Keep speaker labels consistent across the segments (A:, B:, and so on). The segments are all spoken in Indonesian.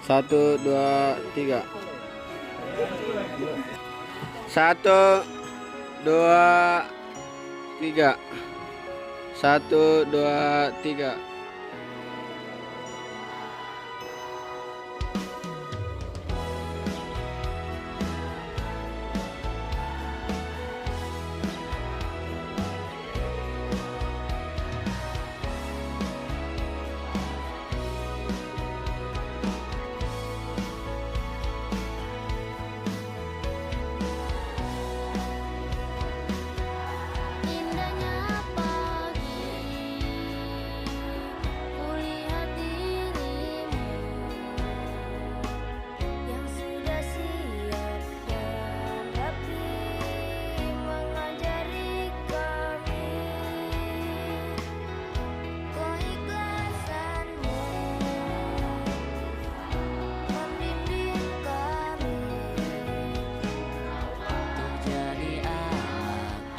A: Satu, dua, tiga. Satu, dua, tiga. Satu, dua, tiga.
B: Indahnya pagi, kulihat dirimu yang sudah siap dan rapi mengajari kami keikhlasanmu, membimbing kami jadi apa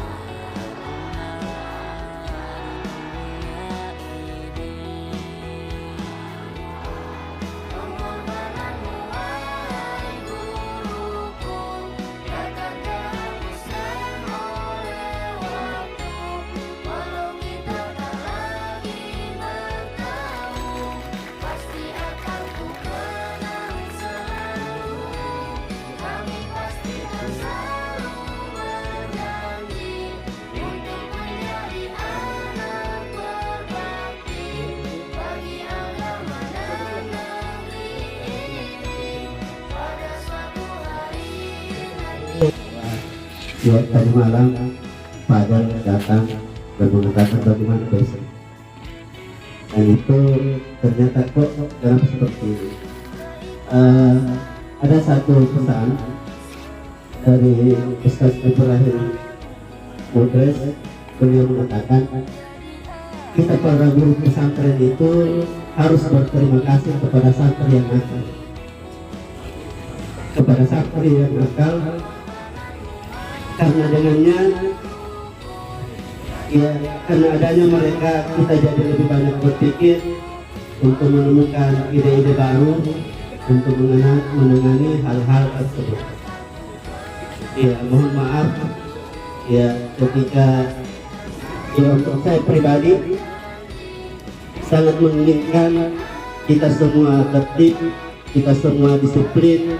B: pengorbananmu, wahai guruku, takkan terhabiskan oleh waktu. Walau kita tak lagi bertemu, pasti akan ku kenang selalu. Kami pasti selalu berjanji untuk menjadi anak berbakti bagi agama dan negeri ini pada suatu hari nanti.
C: Ya, tadi malam Father datang dan mengatakan bagaimana besok. Dan itu ternyata kok dalam seperti ini. Ada satu pesan dari Ustaz Ibrahim Mudres. Beliau mengatakan kita para guru pesantren itu harus berterima kasih kepada santri yang nakal. Kepada santri yang nakal, karena dengannya, ya, karena adanya mereka kita jadi lebih banyak berpikir untuk menemukan ide-ide baru untuk menangani hal-hal tersebut. Ya, mohon maaf ya ketika ya, untuk saya pribadi sangat menginginkan kita semua tertib, kita semua disiplin.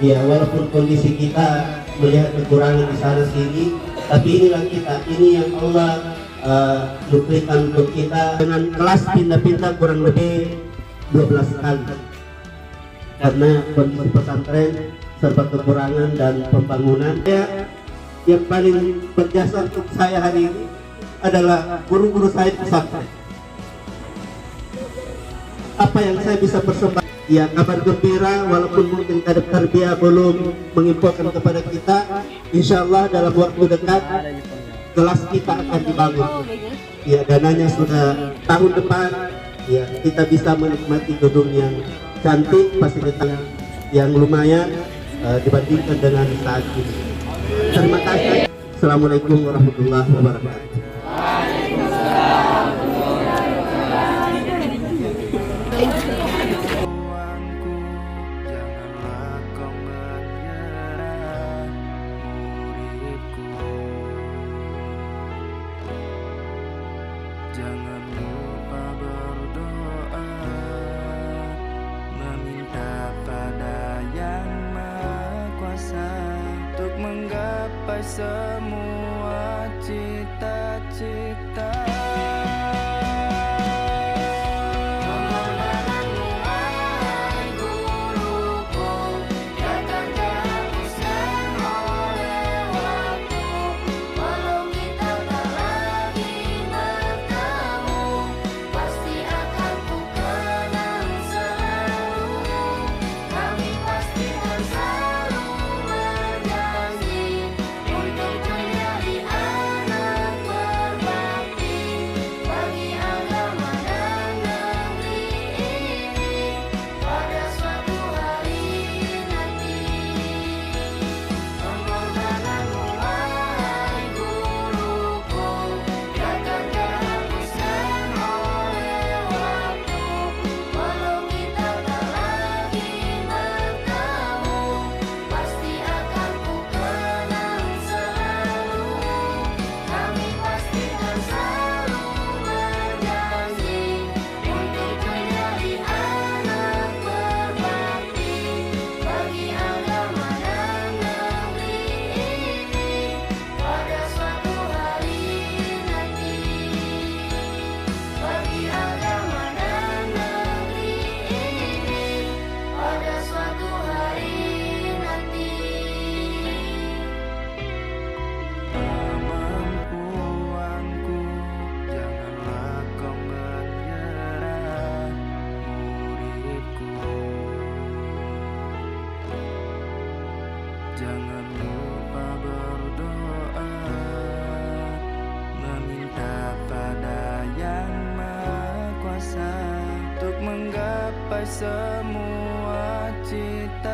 C: Ya, walaupun kondisi kita melihat kekurangan di sana sini, tapi inilah kita, ini yang Allah berikan untuk kita. Dengan kelas pindah-pindah kurang lebih 12 kali karena kondisi pesantren serba kekurangan dan pembangunan. Ya, yang paling berjasa untuk saya hari ini adalah guru-guru saya di pesantren. Apa yang saya bisa persembahkan? Ya, kabar gembira, walaupun mungkin kadang tarbiyah belum menginfokan kepada kita, insya Allah dalam waktu dekat kelas kita akan dibangun. Ya, dananya sudah tahun depan. Ya, kita bisa menikmati gedung yang cantik, fasilitas yang lumayan dibandingkan dengan saat ini. Terima kasih. Assalamualaikum warahmatullahi wabarakatuh.
D: Jangan lupa berdoa, meminta pada Yang Maha Kuasa untuk menggapai semua cita-cita.
B: Untuk menjadi anak berbakti
D: semua cita